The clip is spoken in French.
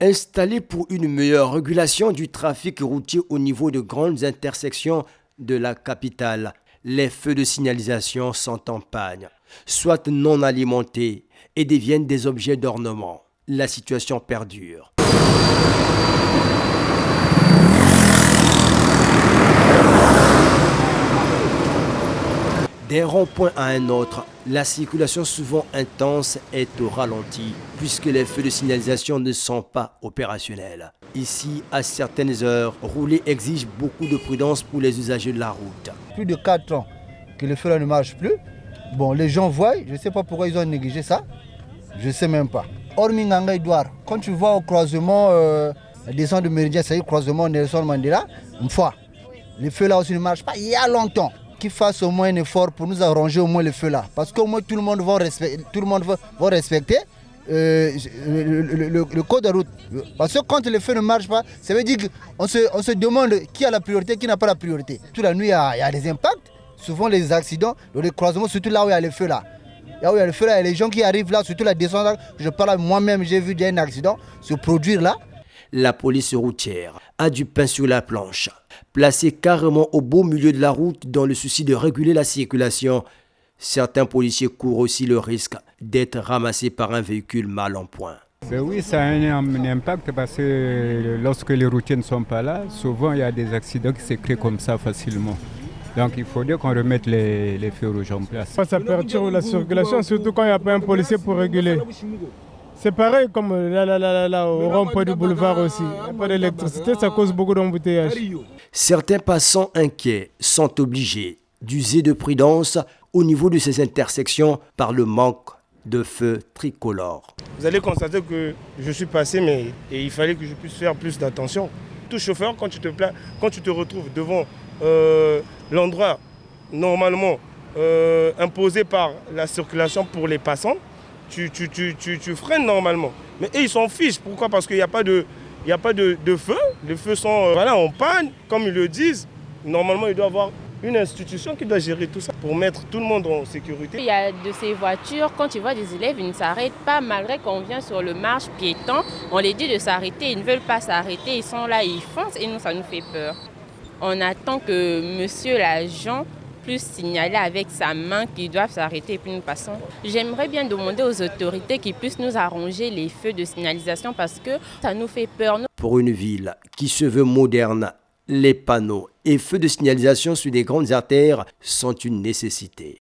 Installés pour une meilleure régulation du trafic routier au niveau de grandes intersections de la capitale, les feux de signalisation sont en panne, soit non alimentés et deviennent des objets d'ornement. La situation perdure. D'un rond-point à un autre, la circulation souvent intense est au ralenti puisque les feux de signalisation ne sont pas opérationnels. Ici, à certaines heures, rouler exige beaucoup de prudence pour les usagers de la route. Plus de 4 ans que les feux ne marchent plus. Bon, les gens voient, je ne sais pas pourquoi ils ont négligé ça, je ne sais même pas. Hormis Nganga Edouard, quand tu vois au croisement, la descente de Méridien, c'est-à-dire le croisement Nelson Mandela, une fois, les feux là aussi ne marchent pas, il y a longtemps. Qu'ils fassent au moins un effort pour nous arranger au moins les feux là. Parce qu'au moins tout le monde va respecter le code de route. Parce que quand les feux ne marchent pas, ça veut dire qu'on se demande qui a la priorité, qui n'a pas la priorité. Toute la nuit, il y a des impacts. Souvent les accidents, les croisements, surtout là où il y a les feux là. Là où il y a les feux là, il y a les gens qui arrivent là, surtout la descente là. Je parle moi-même, j'ai vu un accident se produire là. La police routière a du pain sur la planche, placée carrément au beau milieu de la route dans le souci de réguler la circulation. Certains policiers courent aussi le risque d'être ramassés par un véhicule mal en point. Oui, ça a un impact parce que lorsque les routiers ne sont pas là, souvent il y a des accidents qui se créent comme ça facilement. Donc il faudrait qu'on remette les feux rouges en place. Ça perturbe la circulation, surtout quand il n'y a pas un policier pour réguler. C'est pareil comme là au rond-point du boulevard aussi. Il n'y a pas d'électricité, ça cause beaucoup d'embouteillages. Certains passants inquiets sont obligés d'user de prudence au niveau de ces intersections par le manque de feux tricolores. Vous allez constater que je suis passé, mais il fallait que je puisse faire plus d'attention. Tout chauffeur, quand tu te retrouves devant l'endroit normalement imposé par la circulation pour les passants, tu freines normalement. Mais eux, ils s'en fichent. Pourquoi? Parce qu'il n'y a pas de feu. Les feux sont en panne, comme ils le disent. Normalement, il doit y avoir une institution qui doit gérer tout ça pour mettre tout le monde en sécurité. Il y a de ces voitures, quand tu vois des élèves, ils ne s'arrêtent pas malgré qu'on vient sur le marche piéton. On les dit de s'arrêter, ils ne veulent pas s'arrêter. Ils sont là, ils foncent et nous, ça nous fait peur. On attend que monsieur l'agent plus signaler avec sa main qu'ils doivent s'arrêter et puis nous passons. J'aimerais bien demander aux autorités qu'ils puissent nous arranger les feux de signalisation parce que ça nous fait peur. Pour une ville qui se veut moderne, les panneaux et feux de signalisation sur les grandes artères sont une nécessité.